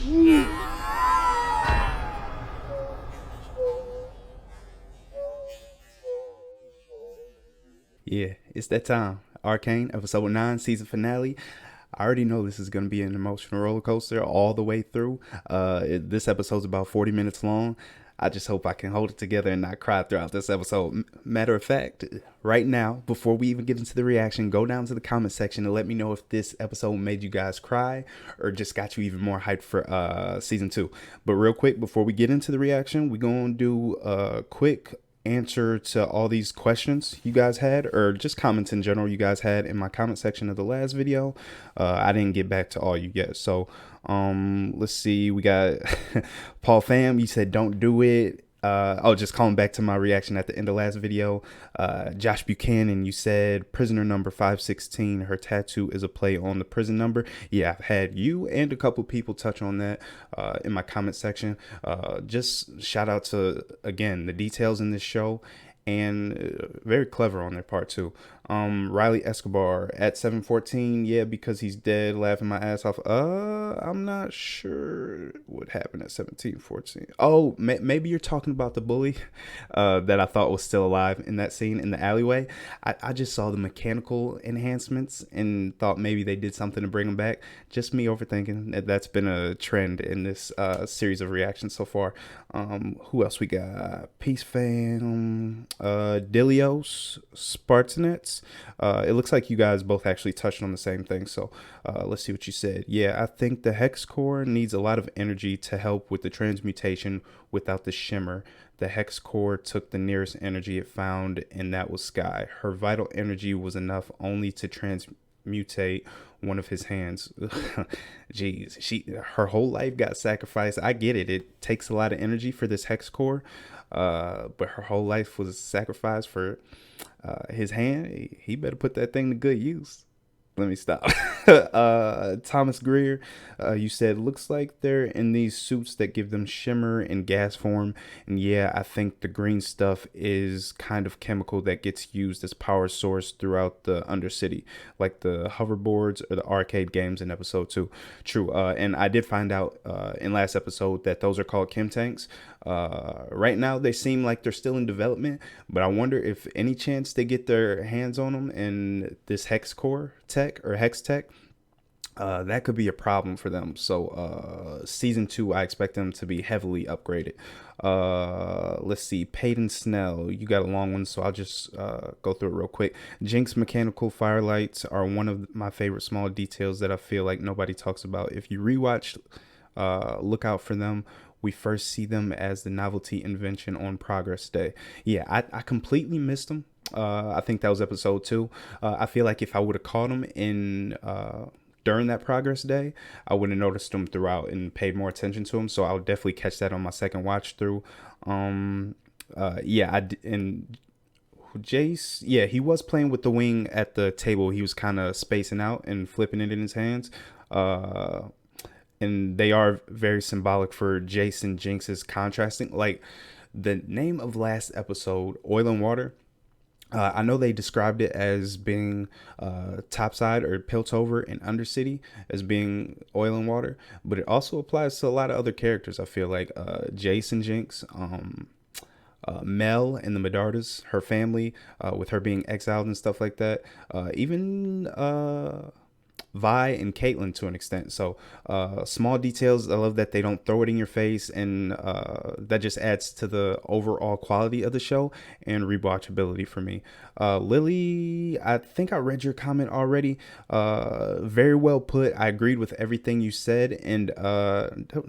Yeah, it's that time. Arcane, episode 9, season finale. I already know this is going to be an emotional roller coaster all the way through. This episode's about 40 minutes long. I just hope I can hold it together and not cry throughout this episode. Matter of fact, right now, before we even get into the reaction, go down to the comment section and let me know if this episode made you guys cry or just got you even more hyped for season 2. But real quick, before we get into the reaction, we're going to do a quick answer to all these questions you guys had, or just comments in general you guys had in my comment section of the last video. I didn't get back to all you yet, so let's see. We got Paul Fam, you said don't do it. Just calling back to my reaction at the end of last video. Josh Buchanan, you said prisoner number 516, her tattoo is a play on the prison number. Yeah, I've had you and a couple people touch on that in my comment section. Just shout out to, again, the details in this show, and very clever on their part too. Riley Escobar at 714, yeah, because he's dead, laughing my ass off. I'm not sure what happened at 1714. Oh, maybe you're talking about the bully that I thought was still alive in that scene in the alleyway. I just saw the mechanical enhancements and thought maybe they did something to bring him back. Just me overthinking. That's been a trend in this series of reactions so far. Who else we got? Peace Fam, Dilios, Spartanets. It looks like you guys both actually touched on the same thing, so let's see what you said. Yeah, I think the hex core needs a lot of energy to help with the transmutation without the shimmer. The hex core took the nearest energy it found, and that was Sky. Her vital energy was enough only to transmutate one of his hands. Jeez, her whole life got sacrificed. I get it. It takes a lot of energy for this hex core, but her whole life was sacrificed for his hand. He better put that thing to good use. Let me stop. Thomas Greer, you said, looks like they're in these suits that give them shimmer in gas form. And yeah, I think the green stuff is kind of chemical that gets used as power source throughout the Undercity, like the hoverboards or the arcade games in episode 2. True. And I did find out in last episode that those are called chem tanks. Right now they seem like they're still in development, but I wonder if any chance they get their hands on them in this hex core tech or hex tech, that could be a problem for them. So season 2, I expect them to be heavily upgraded. Let's see, Peyton Snell, you got a long one, so I'll just go through it real quick. Jinx mechanical firelights are one of my favorite small details that I feel like nobody talks about. If you rewatch, look out for them. We first see them as the novelty invention on Progress Day. Yeah, I completely missed them. I think that was episode 2. I feel like if I would have caught them in during that Progress Day, I would have noticed them throughout and paid more attention to them. So I'll definitely catch that on my second watch through. And Jace, yeah, he was playing with the wing at the table. He was kind of spacing out and flipping it in his hands. And they are very symbolic for Jace and Jinx's contrasting. Like the name of last episode, Oil and Water. I know they described it as being topside or Piltover and Undercity as being oil and water, but it also applies to a lot of other characters. I feel like Jace and Jinx, Mel and the Medardas, her family, with her being exiled and stuff like that. Even Vi and Caitlyn to an extent. So small details. I love that they don't throw it in your face, and that just adds to the overall quality of the show and rewatchability for me. Lily, I think I read your comment already. Very well put. I agreed with everything you said, and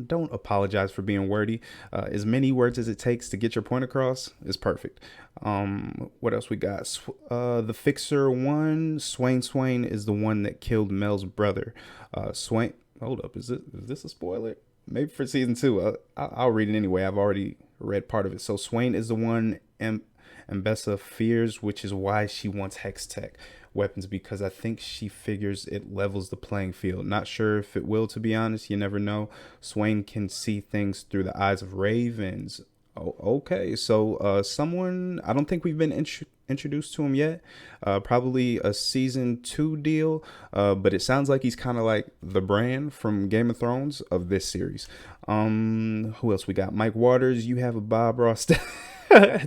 don't apologize for being wordy. As many words as it takes to get your point across is perfect. What else we got? The Fixer 1, Swain is the one that killed Mel's brother. Swain, hold up, is this a spoiler? Maybe for season 2. I'll read it anyway. I've already read part of it. So Swain is the one Mbessa fears, which is why she wants Hex Tech weapons, because I think she figures it levels the playing field. Not sure if it will, to be honest. You never know. Swain can see things through the eyes of ravens. Oh, okay, so someone, I don't think we've been introduced to him yet. Probably a season 2 deal, but it sounds like he's kind of like the Bran from Game of Thrones of this series. Who else we got? Mike Waters. You have a Bob Ross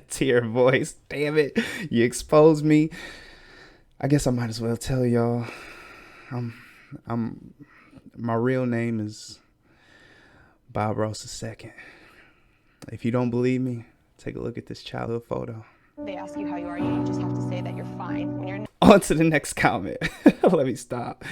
tier voice. Damn it, you exposed me. I guess I might as well tell y'all. My real name is Bob Ross II. If you don't believe me, take a look at this childhood photo. They ask you how you are, you just have to say that you're fine when you're not. On to the next comment. Let me stop.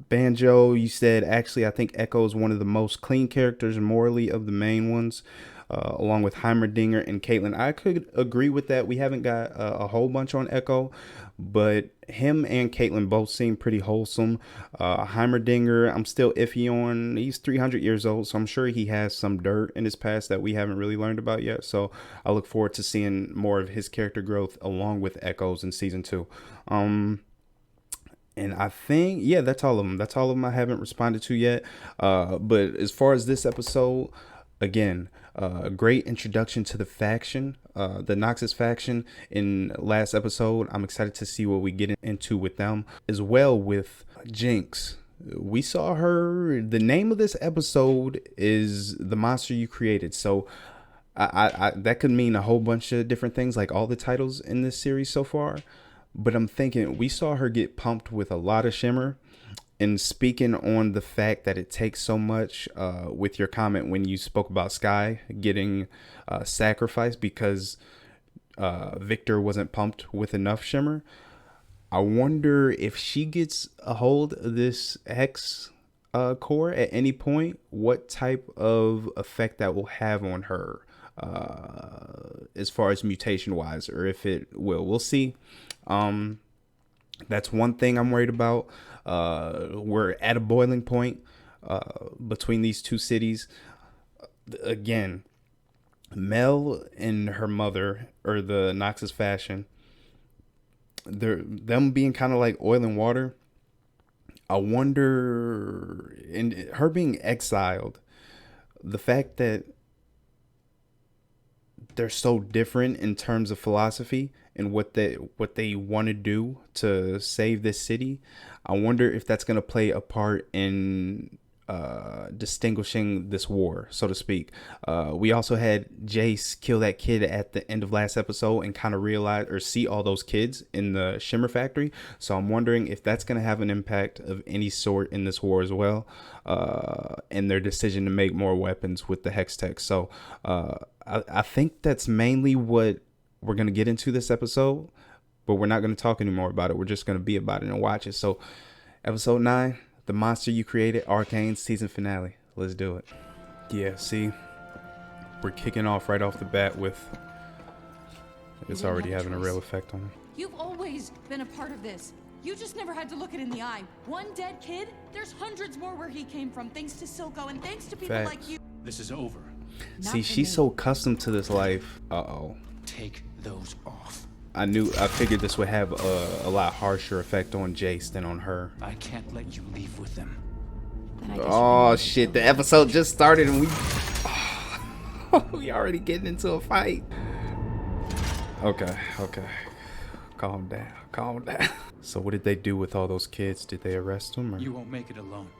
Banjo, you said, actually, I think Echo is one of the most clean characters morally of the main ones, along with Heimerdinger and Caitlyn. I could agree with that. We haven't got a whole bunch on Echo, but him and Caitlyn both seem pretty wholesome. Heimerdinger, I'm still iffy on. He's 300 years old, so I'm sure he has some dirt in his past that we haven't really learned about yet. So I look forward to seeing more of his character growth along with Echo's in season 2. And I think, yeah, that's all of them. That's all of them I haven't responded to yet. But as far as this episode, again, a great introduction to the faction, the Noxus faction in last episode. I'm excited to see what we get into with them, as well with Jinx. We saw her. The name of this episode is The Monster You Created. So I that could mean a whole bunch of different things, like all the titles in this series so far. But I'm thinking we saw her get pumped with a lot of shimmer. And speaking on the fact that it takes so much, with your comment when you spoke about Sky getting sacrificed because Victor wasn't pumped with enough shimmer, I wonder if she gets a hold of this Hex core at any point, what type of effect that will have on her, as far as mutation wise, or if it will. We'll see. That's one thing I'm worried about. We're at a boiling point between these two cities. Again, Mel and her mother, or the Noxus faction, them being kind of like oil and water. I wonder, and her being exiled, the fact that they're so different in terms of philosophy and what they want to do to save this city. I wonder if that's going to play a part in distinguishing this war, so to speak. We also had Jace kill that kid at the end of last episode and kind of realize or see all those kids in the Shimmer Factory. So I'm wondering if that's going to have an impact of any sort in this war as well, and their decision to make more weapons with the Hex Tech. So I think that's mainly what we're going to get into this episode, but we're not going to talk anymore about it. We're just going to be about it and watch it. So episode 9, The Monster You Created, Arcane season finale. Let's do it. Yeah, see, we're kicking off right off the bat with it's already having a real effect on him. You've always been a part of this. You just never had to look it in the eye. One dead kid, there's hundreds more where he came from, thanks to Silco and thanks to people like you. This is over. See, she's so accustomed to this life. Take those off. I figured this would have a lot harsher effect on Jace than on her. I can't let you leave with them. Oh shit, the episode just started and we already getting into a fight. Okay. Calm down. So what did they do with all those kids? Did they arrest them? Or? You won't make it alone.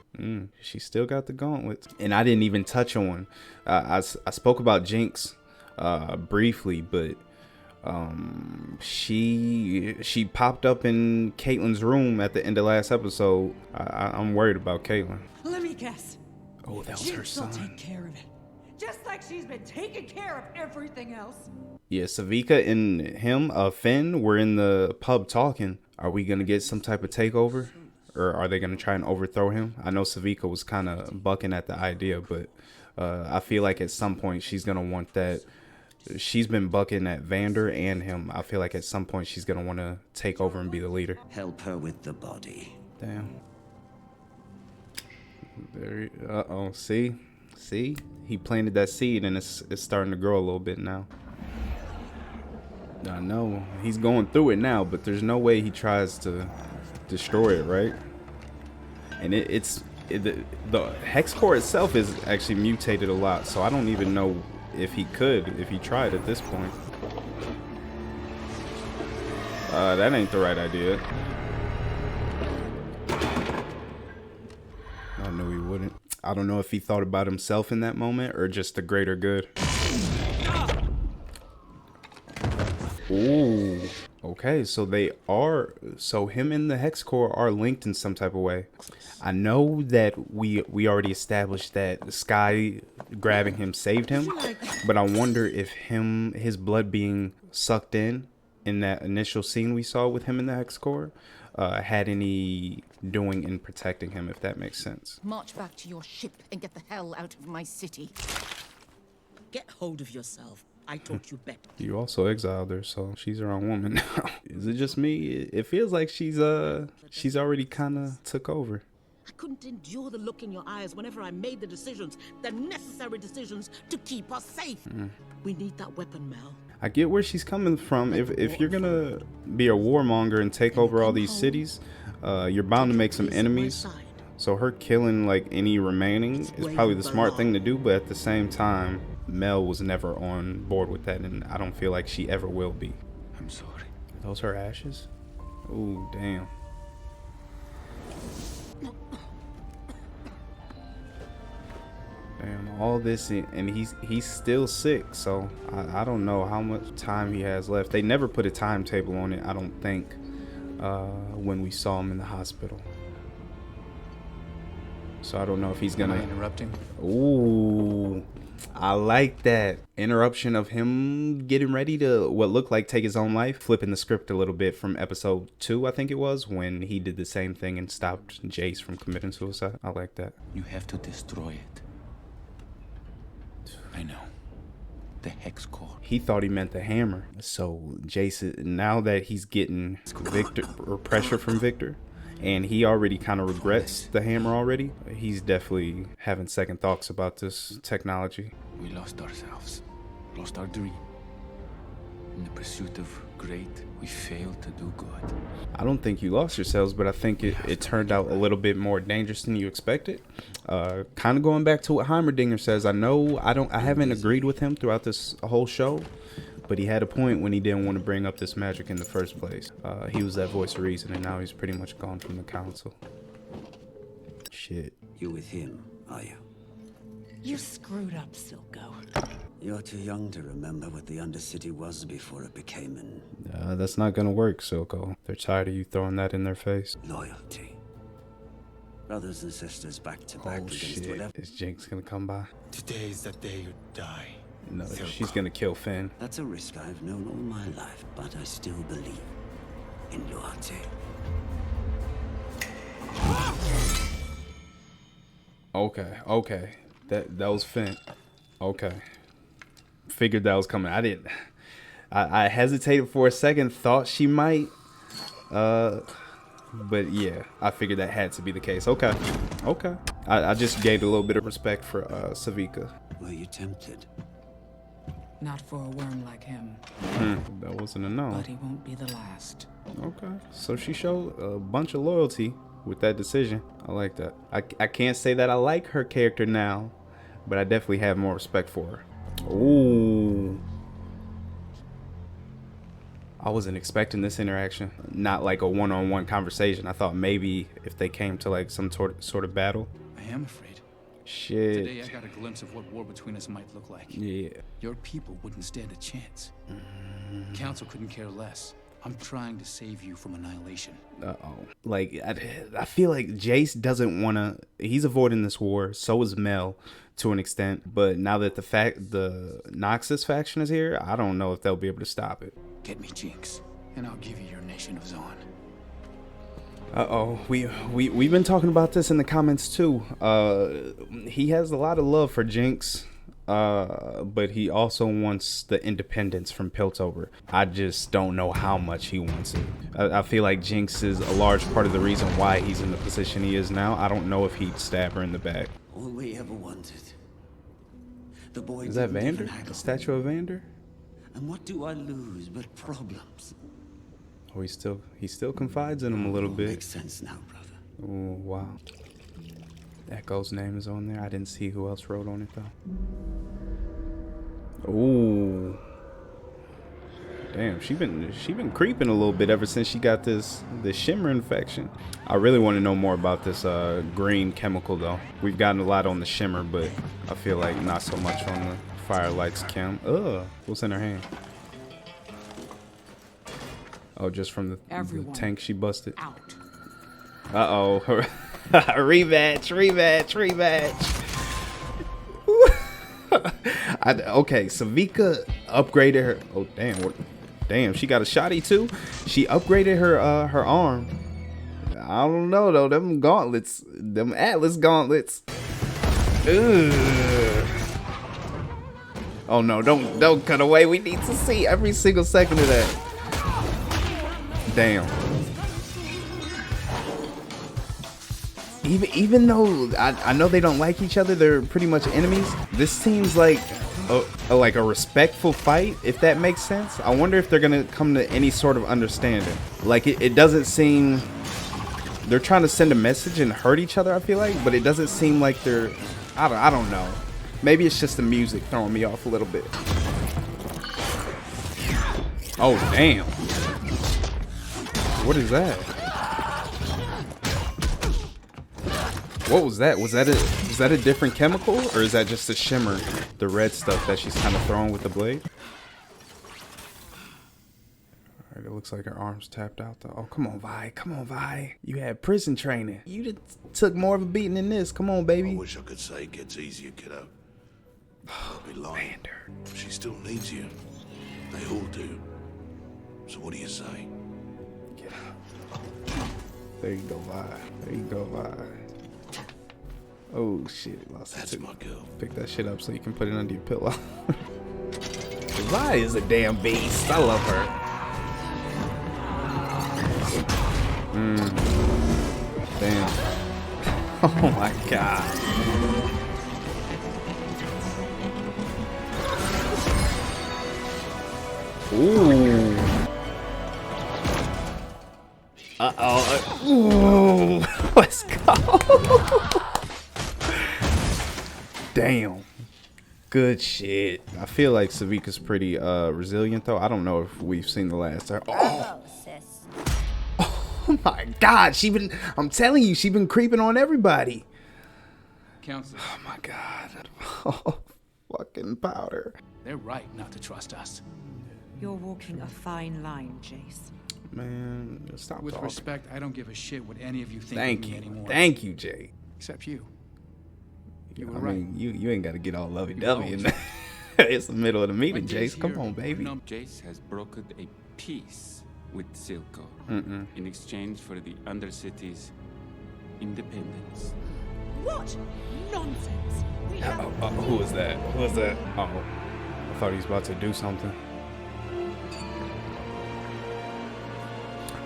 She still got the gauntlets. And I didn't even touch on, I spoke about Jinx briefly, but she popped up in Caitlyn's room at the end of last episode. I'm worried about Caitlyn. Let me guess. Oh, that was her son. Jinx will take care of it. Just like she's been taking care of everything else. Yeah, Savika and him, Finn, were in the pub talking. Are we going to get some type of takeover? Or are they going to try and overthrow him? I know Savika was kind of bucking at the idea, but I feel like at some point she's going to want that. She's been bucking at Vander and him. I feel like at some point she's going to want to take over and be the leader. Help her with the body. Damn. There. Uh-oh. See? He planted that seed and it's starting to grow a little bit now. I know. He's going through it now, but there's no way he tries to destroy it, right? And the hex core itself is actually mutated a lot, so I don't even know if he tried at this point. That ain't the right idea. I knew he wouldn't. I don't know if he thought about himself in that moment or just the greater good. Ooh. Okay, so him and the Hex Core are linked in some type of way. I know that we already established that Sky grabbing him saved him, but I wonder if his blood being sucked in that initial scene we saw with him in the Hex Core had any doing in protecting him, if that makes sense. March back to your ship and get the hell out of my city. Get hold of yourself. I taught you better. You also exiled her, so she's her own woman now. Is it just me? It feels like she's already kind of took over. I couldn't endure the look in your eyes whenever I made the necessary decisions to keep us safe. We need that weapon, Mel. I get where she's coming from. If you're gonna be a warmonger and take over all these cities, you're bound to make some enemies. So her killing like any remaining is probably the smart thing to do, but at the same time, Mel was never on board with that, and I don't feel like she ever will be. I'm sorry. Are those her ashes? Ooh, damn. Damn, all this, and he's still sick, so I don't know how much time he has left. They never put a timetable on it, I don't think, when we saw him in the hospital. So I don't know if he's gonna... Am I interrupting? Ooh, I like that interruption of him getting ready to what looked like take his own life, flipping the script a little bit from episode 2, I think it was, when he did the same thing and stopped Jace from committing suicide. I like that. You have to destroy it. I know. The Hex Core. He thought he meant the hammer. So Jace, now that he's getting Victor or pressure from Victor, and he already kind of regrets the hammer already, he's definitely having second thoughts about this technology. We lost ourselves, lost our dream. In the pursuit of great, we failed to do good. I don't think you lost yourselves, but I think it turned out a little bit more dangerous than you expected. Kind of going back to what Heimerdinger says, I haven't agreed with him throughout this whole show, but he had a point when he didn't want to bring up this magic in the first place. He was that voice of reason, and now he's pretty much gone from the council. Shit. You with him, are you? You screwed up, Silco. You're too young to remember what the Undercity was before it became an... That's not gonna work, Silco. They're tired of you throwing that in their face. loyalty. Brothers and sisters back to back against Shit. whatever... Is Jinx gonna come by? Today is the day you die. No, she's gonna kill Finn. That's a risk I've known all my life, but I still believe in loyalty. Okay. That was Finn. Okay. Figured that was coming. I hesitated for a second, thought she might. But yeah, I figured that had to be the case. Okay. I just gained a little bit of respect for Savika. Were you tempted? Not for a worm like him. That wasn't a no. But he won't be the last. Okay. So she showed a bunch of loyalty with that decision. I like that. I can't say that I like her character now, but I definitely have more respect for her. Ooh. I wasn't expecting this interaction. Not like a one-on-one conversation. I thought maybe if they came to like some sort of battle. I am afraid. Shit. Today I got a glimpse of what war between us might look like. Yeah. Your people wouldn't stand a chance. Council couldn't care less. I'm trying to save you from annihilation. Uh-oh. Like, I feel like Jace doesn't want to... He's avoiding this war. So is Mel, to an extent. But now that the Noxus faction is here, I don't know if they'll be able to stop it. Get me Jinx, and I'll give you your nation of Zon. Uh-oh. We've been talking about this in the comments, too. He has a lot of love for Jinx. But he also wants the independence from Piltover. I just don't know how much he wants it. I feel like Jinx is a large part of the reason why he's in the position he is now. I don't know if he'd stab her in the back. All we ever wanted. The boy Is that didn't even Vander? haggle. The statue of Vander? And what do I lose but problems? Oh, he still confides in him a little All bit. makes sense now, brother. Oh, wow. Echo's name is on there. I didn't see who else wrote on it though. Ooh. Damn, she been creeping a little bit ever since she got this shimmer infection. I really want to know more about this green chemical though. We've gotten a lot on the shimmer, but I feel like not so much on the firelights chem. Ugh, what's in her hand? Oh, just from the tank she busted. Out. Uh-oh. Rematch. Okay, Savika upgraded her. Oh, damn. Damn, she got a shotty too. She upgraded her arm. I don't know though. Them gauntlets, them Atlas gauntlets. Ugh. Oh no, don't cut away. We need to see every single second of that. Damn. Even though I know they don't like each other, they're pretty much enemies. This seems like a respectful fight, if that makes sense. I wonder if they're gonna come to any sort of understanding. Like it doesn't seem they're trying to send a message and hurt each other. I feel like, but it doesn't seem like they're. I don't know. Maybe it's just the music throwing me off a little bit. Oh damn! What is that? What was that? Was that a different chemical, or is that just the shimmer, the red stuff that she's kind of throwing with the blade? All right, it looks like her arm's tapped out though. Oh, come on, Vi. Come on, Vi. You had prison training. You took more of a beating than this. Come on, baby. I wish I could say it gets easier, kiddo. I'll be lying. She still needs you. They all do. So what do you say? Get out. There you go, Vi. There you go, Vi. Oh shit, lost it. That's my girl. Pick that shit up so you can put it under your pillow. Vi is a damn beast. I love her. Damn. Oh my god. Ooh. Uh-oh. Ooh. Let's go. Damn. Good shit. I feel like Savika's pretty resilient though. I don't know if we've seen the last of her. Oh. sis. Oh my god, I'm telling you, she been creeping on everybody. Counselor, Oh my god. Oh, fucking powder. they're right not to trust us. You're walking a fine line, Jace. Man, stop With talking. respect, I don't give a shit what any of you think Thank of me you. anymore. Thank you, Jay. Except you. You I were right. mean, you ain't got to get all lovey-dovey. always In it's the middle of the meeting, But Jace. Come here, on, baby. no- Jace has brokered a peace with Silco in exchange for the Undercity's independence. What nonsense! We have Who was that? Who was that? Oh, I thought he was about to do something.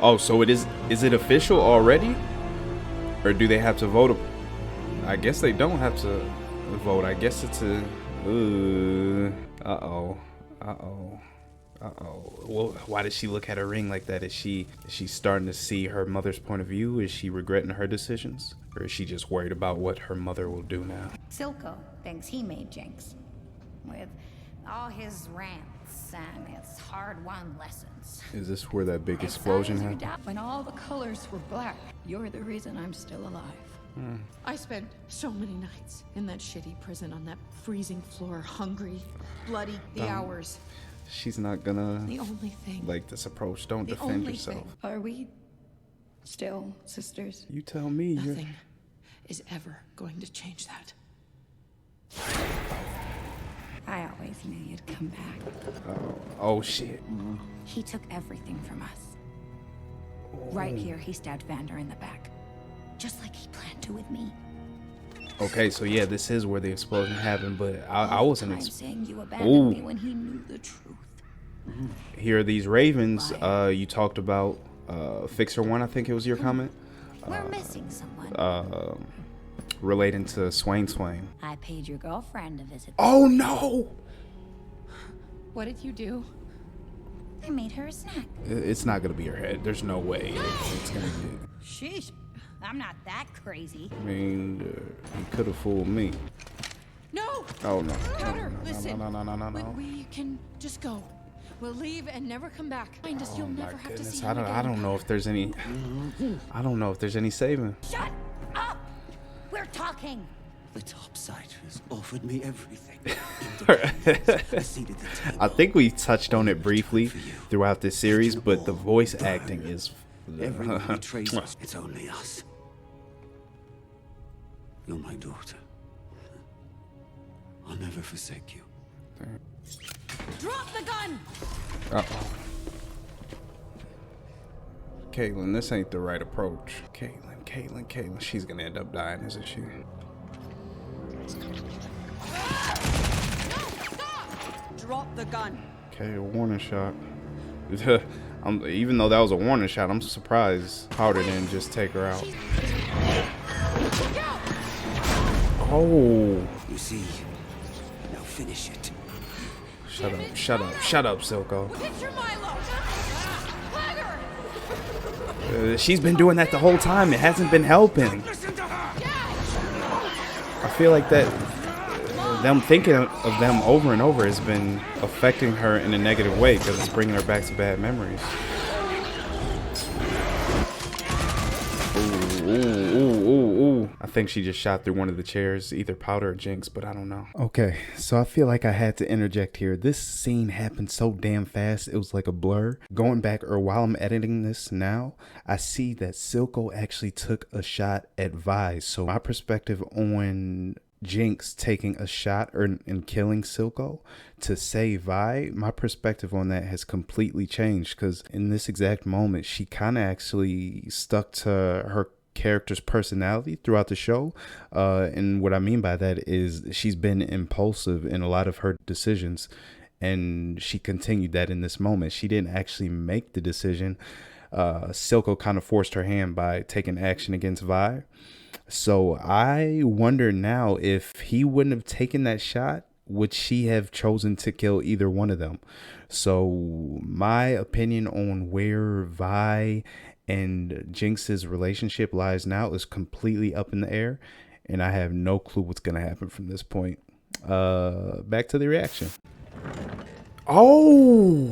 Oh, so is it official already? Or do they have to vote? I guess they don't have to vote. I guess it's a... Uh-oh. Well, why did she look at her ring like that? Is she starting to see her mother's point of view? Is she regretting her decisions? Or is she just worried about what her mother will do now? Silco thinks he made Jinx. With all his rants and his hard-won lessons. Is this where that big explosion His eyes are happened? When all the colors were black, you're the reason I'm still alive. I spent so many nights in that shitty prison on that freezing floor, hungry, bloody, the hours. She's not gonna The only thing. like this approach. Don't The defend only yourself. thing. Are we still sisters? You tell me. You're... Nothing is ever going to change that. I always knew you'd come back. Oh shit. He took everything from us. Right here, he stabbed Vander in the back. Just like he planned to with me. Okay, so yeah, this is where the explosion happened, but I wasn't. Saying you abandoned Ooh. me when he knew the truth. Here are these ravens. You talked about Fixer One. I think it was your comment. We're missing someone. Relating to Swain. I paid your girlfriend to visit. Oh no! What did you do? I made her a snack. It's not gonna be her head. There's no way it's gonna be. Sheesh. I'm not that crazy. I mean, you could have fooled me. No! Oh no! Cutter, No, listen. no. We can just go. We'll leave and never come back. Find us, you'll never have to see I don't know if there's any. I don't know if there's any saving. Shut up! We're talking. The Topsiders offered me everything. I think we touched on it briefly throughout this series, but the voice acting is. Everyone betrays us. It's only us. You're my daughter. I'll never forsake you. Drop the gun! Uh-oh. Caitlin, this ain't the right approach. Caitlin. She's gonna end up dying, isn't she? Drop the gun. Okay, a warning shot. Even though that was a warning shot, I'm surprised Powder didn't just take her out. Oh. You see, now finish it. Shut up, Silco. She's been doing that the whole time. It hasn't been helping. I feel like that them thinking of them over and over has been affecting her in a negative way because it's bringing her back to bad memories. Ooh. I think she just shot through one of the chairs, either Powder or Jinx, but I don't know. Okay, so I feel like I had to interject here. This scene happened so damn fast, it was like a blur. Going back, or while I'm editing this now, I see that Silco actually took a shot at Vi. So my perspective on Jinx taking a shot and killing Silco to save Vi, my perspective on that has completely changed, because in this exact moment, she kind of actually stuck to her character's personality throughout the show, and what I mean by that is she's been impulsive in a lot of her decisions, and she continued that in this moment. She didn't actually make the decision. Silco kind of forced her hand by taking action against Vi. So I wonder now, if he wouldn't have taken that shot, would she have chosen to kill either one of them? So my opinion on where Vi and Jinx's relationship lies now is completely up in the air, and I have no clue what's gonna happen from this point. Back to the reaction. Oh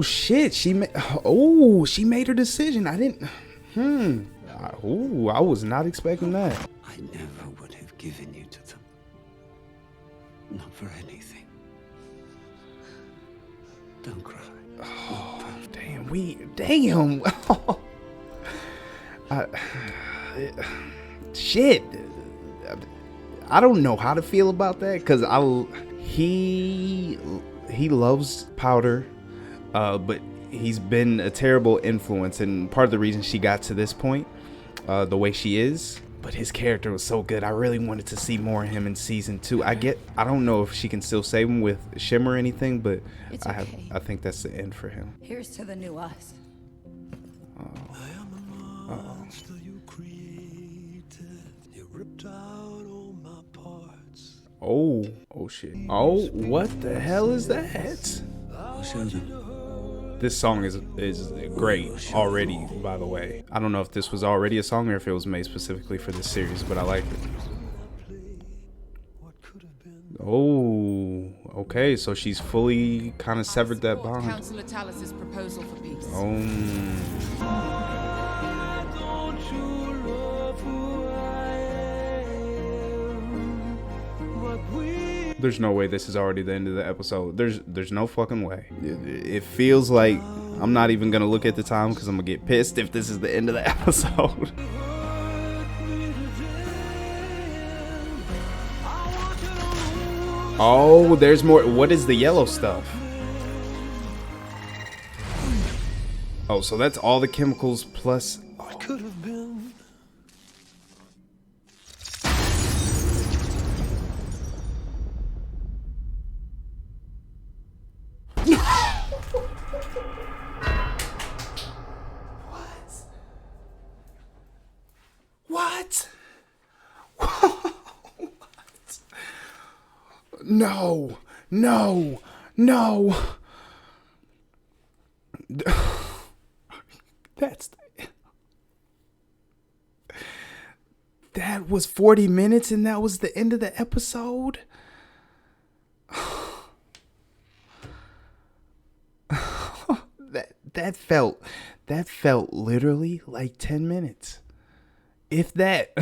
shit, she made her decision. I didn't I was not expecting that. I never would have given you to them. Not for anything. Don't cry. Oh, damn. Shit. I don't know how to feel about that, because he loves Powder, but he's been a terrible influence, and part of the reason she got to this point, the way she is. But his character was so good. I really wanted to see more of him in season 2. I don't know if she can still save him with Shimmer or anything, but It's I okay. think that's the end for him. Here's to the new us. Oh shit. Oh, what the hell is that? I'll show them. This song is great already, by the way. I don't know if this was already a song or if it was made specifically for this series, but I like it. Oh, okay, so she's fully kind of severed that bond. Councillor Talus's proposal for peace. There's no way this is already the end of the episode. There's no fucking way. It feels like I'm not even gonna look at the time, because I'm gonna get pissed if this is the end of the episode. Oh, there's more. What is the yellow stuff? Oh, so that's all the chemicals plus. Oh. Could have been. What? No. That's That was 40 minutes and that was the end of the episode. that felt literally like 10 minutes. If that.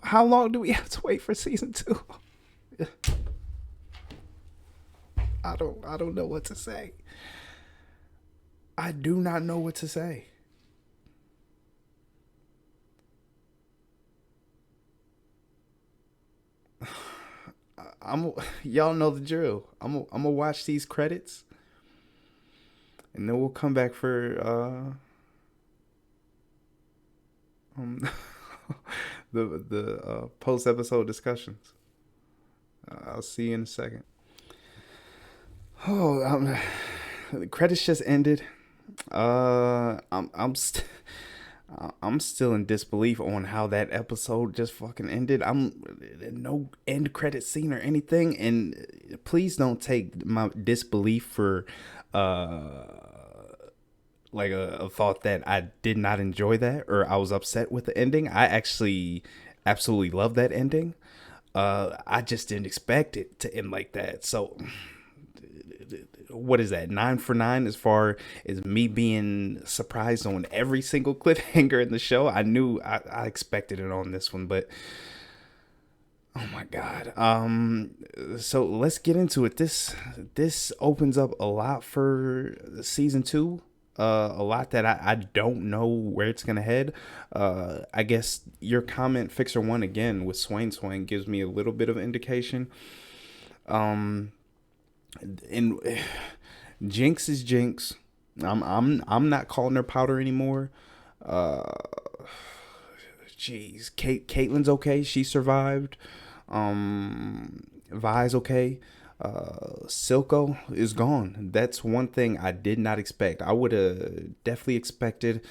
How long do we have to wait for season 2? I don't know what to say. I do not know what to say. Y'all know the drill. I'm gonna watch these credits, and then we'll come back for the post episode discussions. I'll see you in a second. Oh, the credits just ended. I'm still in disbelief on how that episode just fucking ended. No end credit scene or anything, and please don't take my disbelief for like a thought that I did not enjoy that or I was upset with the ending. I actually absolutely love that ending. I just didn't expect it to end like that. So what is that, 9 for 9 as far as me being surprised on every single cliffhanger in the show? I knew I expected it on this one, but oh my god. So let's get into it. This opens up a lot for season 2. A lot that I don't know where it's gonna head. I guess your comment, Fixer One, again with Swain gives me a little bit of indication. And Jinx is Jinx. I'm not calling her powder anymore. Jeez, Caitlyn's okay. She survived. Vi's okay. Silco is gone. That's one thing I did not expect. I would have definitely expected.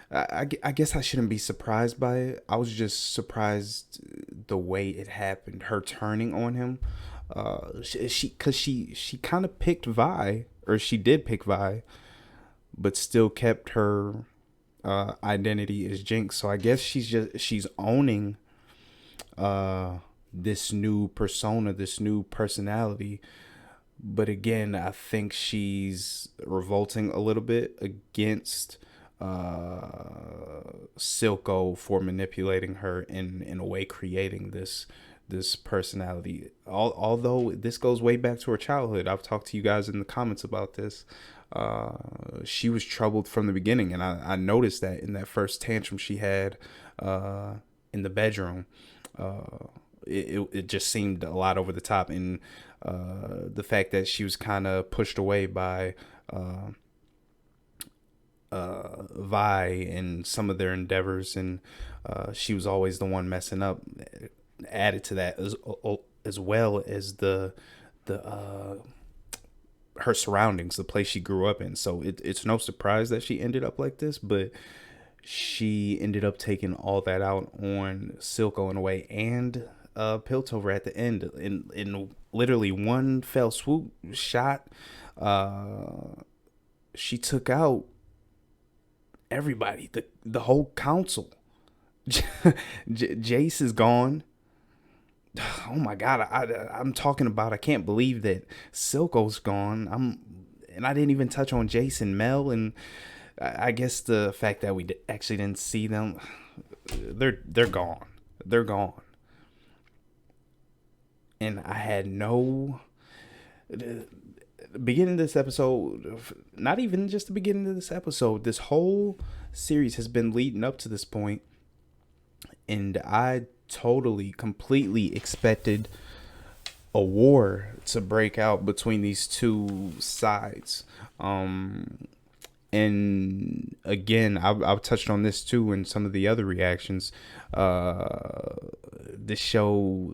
I guess I shouldn't be surprised by it. I was just surprised the way it happened. Her turning on him. She kind of picked Vi, or she did pick Vi, but still kept her identity as Jinx. So I guess she's owning this new persona, this new personality. But again, I think she's revolting a little bit against Silco for manipulating her in a way, creating this personality. Although this goes way back to her childhood. I've talked to you guys in the comments about this. She was troubled from the beginning, and I noticed that in that first tantrum she had in the bedroom. It just seemed a lot over the top, and the fact that she was kind of pushed away by Vi and some of their endeavors, and she was always the one messing up, added to that, as well as the her surroundings, the place she grew up in. So it's no surprise that she ended up like this, but she ended up taking all that out on Silco in a way, and Piltover at the end in literally one fell swoop shot. She took out everybody, the whole council. Jace is gone. Oh my god, I'm talking about, I can't believe that Silco's gone. And I didn't even touch on Jace and Mel, and I guess the fact that we actually didn't see them, they're gone. They're gone. And I had the beginning of this episode, not even just the beginning of this episode, this whole series has been leading up to this point, and I totally, completely expected a war to break out between these two sides. And again, I've touched on this too in some of the other reactions. This show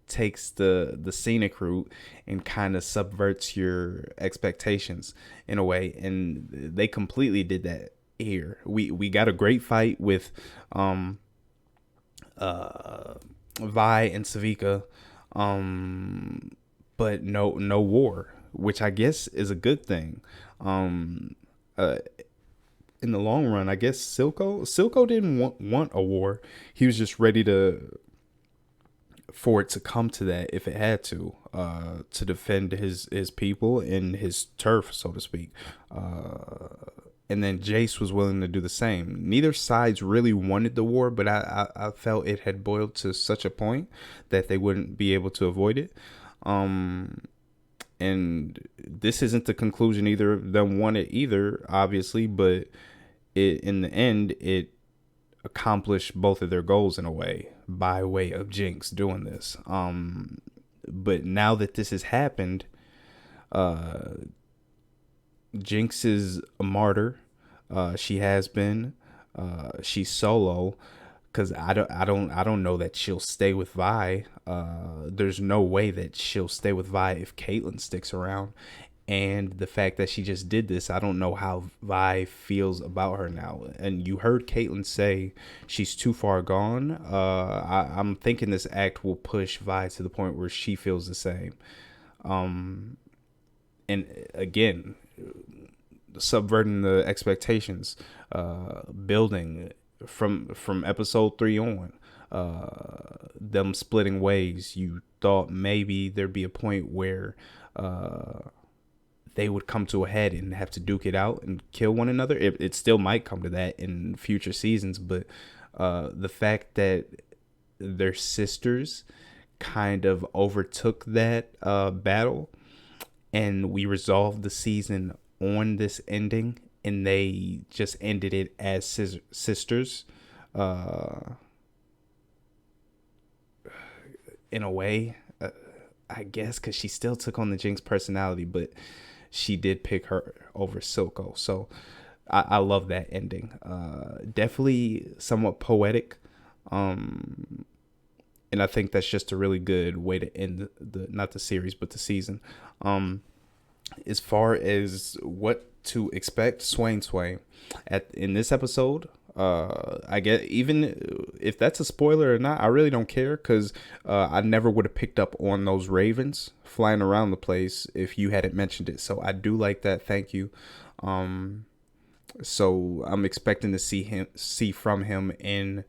takes the scenic route and kind of subverts your expectations in a way, and they completely did that here. We got a great fight with Vi and Savika, but no war, which I guess is a good thing. in the long run, I guess Silco didn't want a war. He was just ready for it to come to that if it had to defend his people and his turf, so to speak. And then Jace was willing to do the same. Neither sides really wanted the war, but I felt it had boiled to such a point that they wouldn't be able to avoid it. And this isn't the conclusion either of them wanted either, obviously, but in the end, it accomplished both of their goals in a way by way of Jinx doing this. But now that this has happened, Jinx is a martyr. She has been. She's solo. Because I don't know that she'll stay with Vi. There's no way that she'll stay with Vi if Caitlyn sticks around. And the fact that she just did this, I don't know how Vi feels about her now. And you heard Caitlyn say she's too far gone. I'm thinking this act will push Vi to the point where she feels the same. And again, subverting the expectations, building from episode 3 on, them splitting ways. You thought maybe there'd be a point where they would come to a head and have to duke it out and kill one another. It still might come to that in future seasons, but the fact that their sisters kind of overtook that battle, and we resolved the season on this ending, and they just ended it as sisters, in a way, I guess, because she still took on the Jinx personality, but she did pick her over Silco. So I love that ending. Definitely somewhat poetic. And I think that's just a really good way to end not the series, but the season. As far as what to expect, Swain in this episode, I get, even if that's a spoiler or not, I really don't care, because I never would have picked up on those ravens flying around the place if you hadn't mentioned it. So I do like that. Thank you. So I'm expecting to see from him in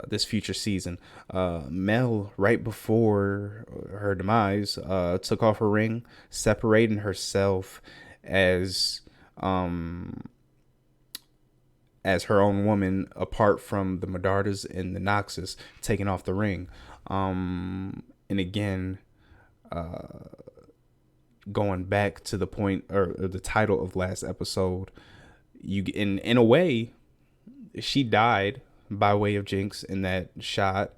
this future season. Mel, right before her demise, took off her ring, separating herself as her own woman, apart from the Medardas and the Noxus, taking off the ring. And again, going back to the point or the title of last episode, you in a way, she died by way of Jinx in that shot,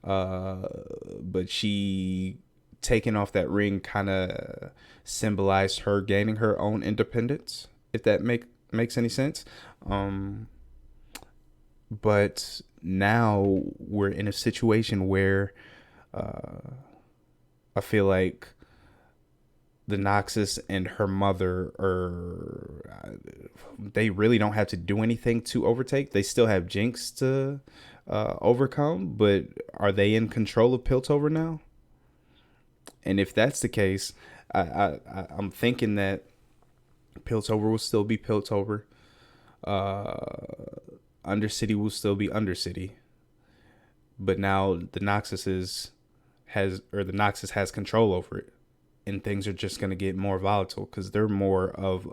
but she taking off that ring kind of symbolized her gaining her own independence, if that makes any sense. But now we're in a situation where I feel like the Noxus and her mother they really don't have to do anything to overtake. They still have Jinx to overcome, but are they in control of Piltover now? And if that's the case, I'm thinking that Piltover will still be Piltover. Undercity will still be Undercity. But now the Noxus has control over it. And things are just going to get more volatile because they're more of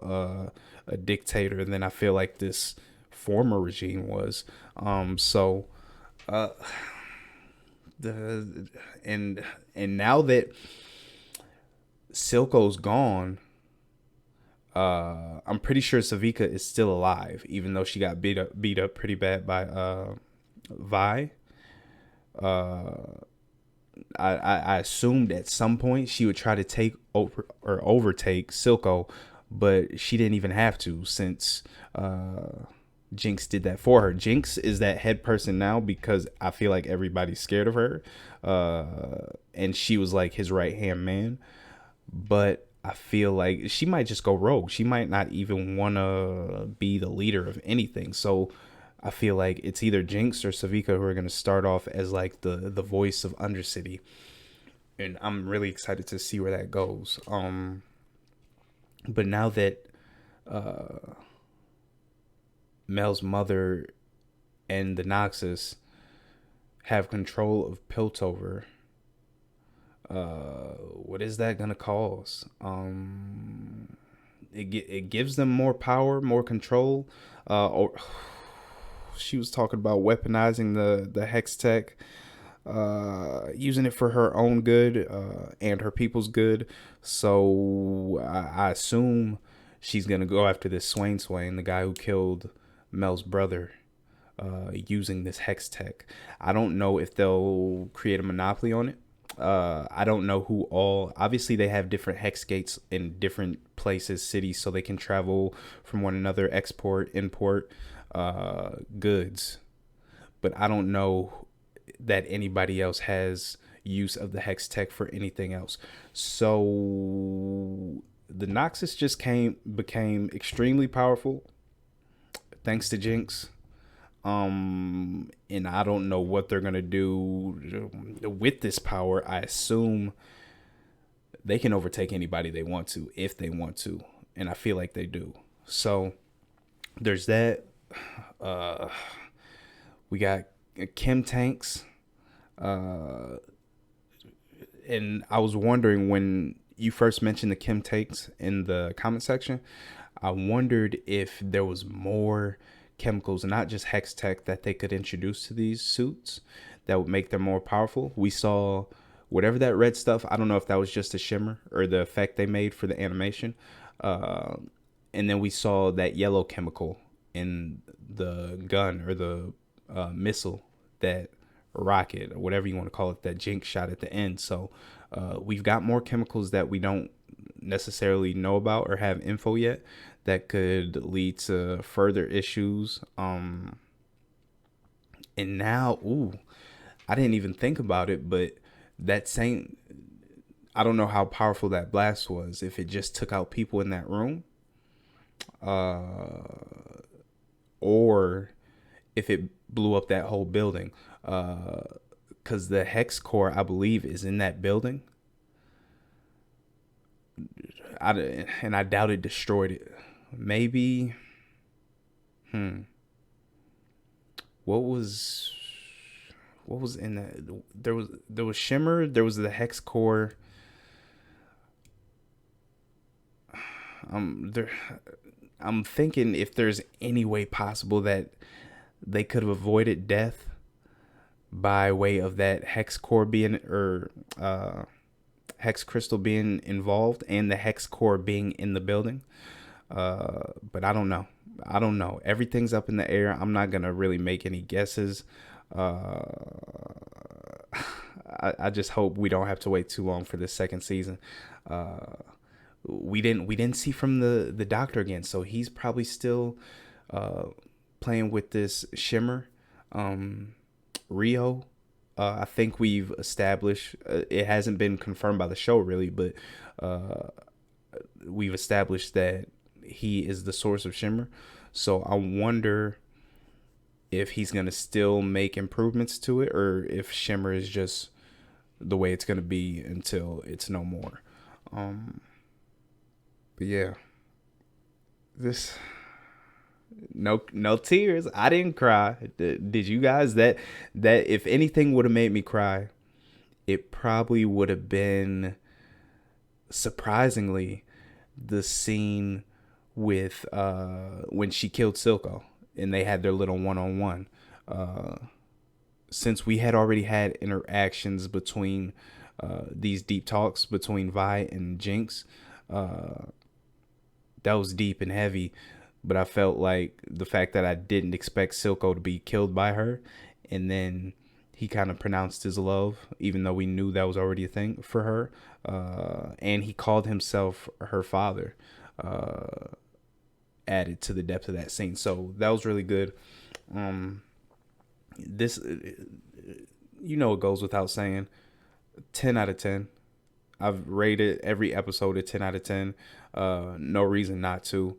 a dictator than I feel like this former regime was. And now that Silco's gone, I'm pretty sure Savika is still alive, even though she got beat up pretty bad by Vi. I assumed at some point she would try to take over or overtake Silco, but she didn't even have to, since Jinx did that for her. Jinx is that head person now because I feel like everybody's scared of her, and she was like his right hand man. But I feel like she might just go rogue. She might not even want to be the leader of anything. So I feel like it's either Jinx or Savika who are going to start off as like the voice of Undercity. And I'm really excited to see where that goes. But now that Mel's mother and the Noxus have control of Piltover, what is that gonna cause? It gives them more power, more control. Or she was talking about weaponizing the hex tech, using it for her own good, and her people's good. So I assume she's gonna go after this Swain, the guy who killed Mel's brother, using this hex tech. I don't know if they'll create a monopoly on it. I don't know who all. Obviously, they have different hex gates in different places, cities, so they can travel from one another, export, import goods. But I don't know that anybody else has use of the hex tech for anything else. So the Noxus just became extremely powerful thanks to Jinx. And I don't know what they're gonna do with this power. I assume they can overtake anybody they want to, if they want to, and I feel like they do. So there's that. We got Kim tanks, and I was wondering, when you first mentioned the Kim tanks in the comment section, I wondered if there was more chemicals, not just hex tech, that they could introduce to these suits that would make them more powerful. We saw whatever that red stuff, I don't know if that was just a shimmer or the effect they made for the animation, and then we saw that yellow chemical in the gun or the missile, that rocket or whatever you want to call it, that Jinx shot at the end. So we've got more chemicals that we don't necessarily know about or have info yet, that could lead to further issues. And now, I didn't even think about it, but that same, I don't know how powerful that blast was, if it just took out people in that room, or if it blew up that whole building, because the hex core, I believe, is in that building. And I doubt it destroyed it. Maybe. What was in that? There was shimmer. There was the hex core. I'm thinking if there's any way possible that they could have avoided death by way of that hex core being, or hex crystal being involved, and the hex core being in the building. But I don't know. Everything's up in the air. I'm not gonna really make any guesses. I just hope we don't have to wait too long for this second season. We didn't see from the doctor again, so he's probably still playing with this shimmer. Rio, I think we've established, it hasn't been confirmed by the show really, but we've established that he is the source of shimmer. So I wonder if he's going to still make improvements to it, or if shimmer is just the way it's going to be until it's no more. But yeah, this, no tears. I didn't cry. Did you guys? That if anything would have made me cry, it probably would have been, surprisingly, the scene with when she killed Silco and they had their little one-on-one. Since we had already had interactions between these deep talks between Vi and Jinx, that was deep and heavy. But I felt like the fact that I didn't expect Silco to be killed by her, and then he kind of pronounced his love, even though we knew that was already a thing for her, and he called himself her father, added to the depth of that scene. So that was really good. This, it goes without saying, 10 out of 10. I've rated every episode a 10 out of 10. No reason not to.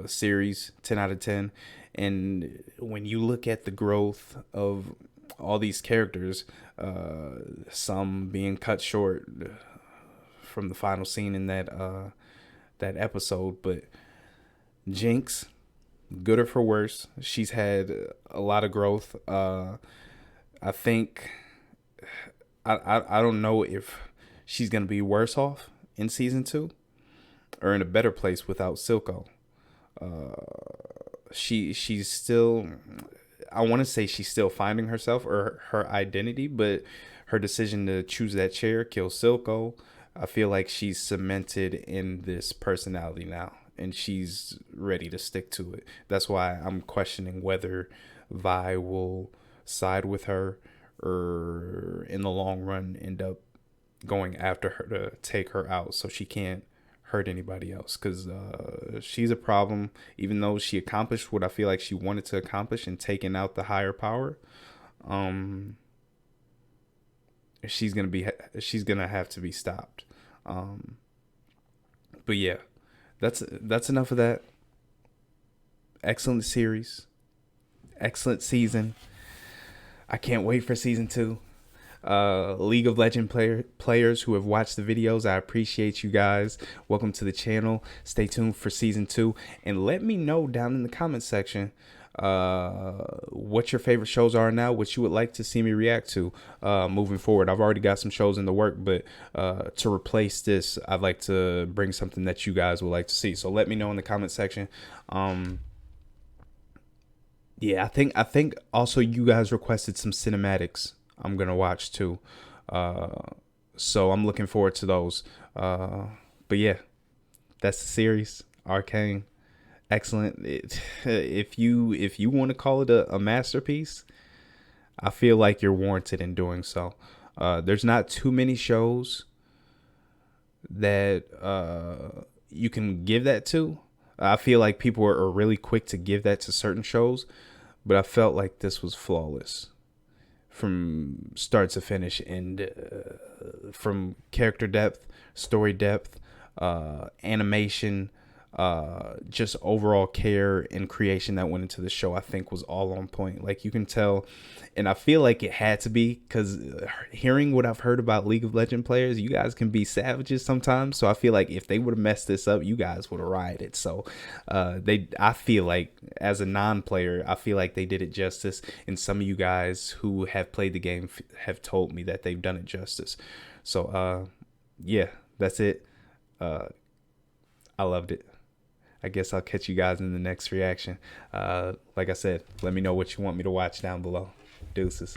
Series 10 out of 10. And when you look at the growth of all these characters, some being cut short from the final scene in that episode, but Jinx, good or for worse, she's had a lot of growth. I think I don't know if she's gonna be worse off in season 2 or in a better place without Silco. She's still, I want to say she's still finding herself or her identity, but her decision to choose that chair, kill Silco, I feel like she's cemented in this personality now, and she's ready to stick to it. That's why I'm questioning whether Vi will side with her or in the long run end up going after her to take her out so she can't hurt anybody else, because she's a problem. Even though she accomplished what I feel like she wanted to accomplish and taking out the higher power, she's gonna have to be stopped. But yeah, that's enough of that. Excellent series, excellent season. I can't wait for season 2. League of Legends players who have watched the videos, I appreciate you guys. Welcome to the channel. Stay tuned for season 2, and let me know down in the comment section what your favorite shows are now, what you would like to see me react to moving forward. I've already got some shows in the work, but to replace this, I'd like to bring something that you guys would like to see. So let me know in the comment section. Yeah, I think also you guys requested some cinematics I'm gonna watch too, so I'm looking forward to those. But yeah, that's the series, Arcane. Excellent. If you want to call it a masterpiece, I feel like you're warranted in doing so. There's not too many shows that you can give that to. I feel like people are really quick to give that to certain shows, but I felt like this was flawless from start to finish, and from character depth, story depth, animation, just overall care and creation that went into the show, I think was all on point. Like, you can tell, and I feel like it had to be, because hearing what I've heard about League of Legends players, you guys can be savages sometimes. So I feel like if they would have messed this up, you guys would have rioted. So I feel like, as a non-player, I feel like they did it justice, and some of you guys who have played the game have told me that they've done it justice. So yeah, that's it. I loved it. I guess I'll catch you guys in the next reaction. Like I said, let me know what you want me to watch down below. Deuces.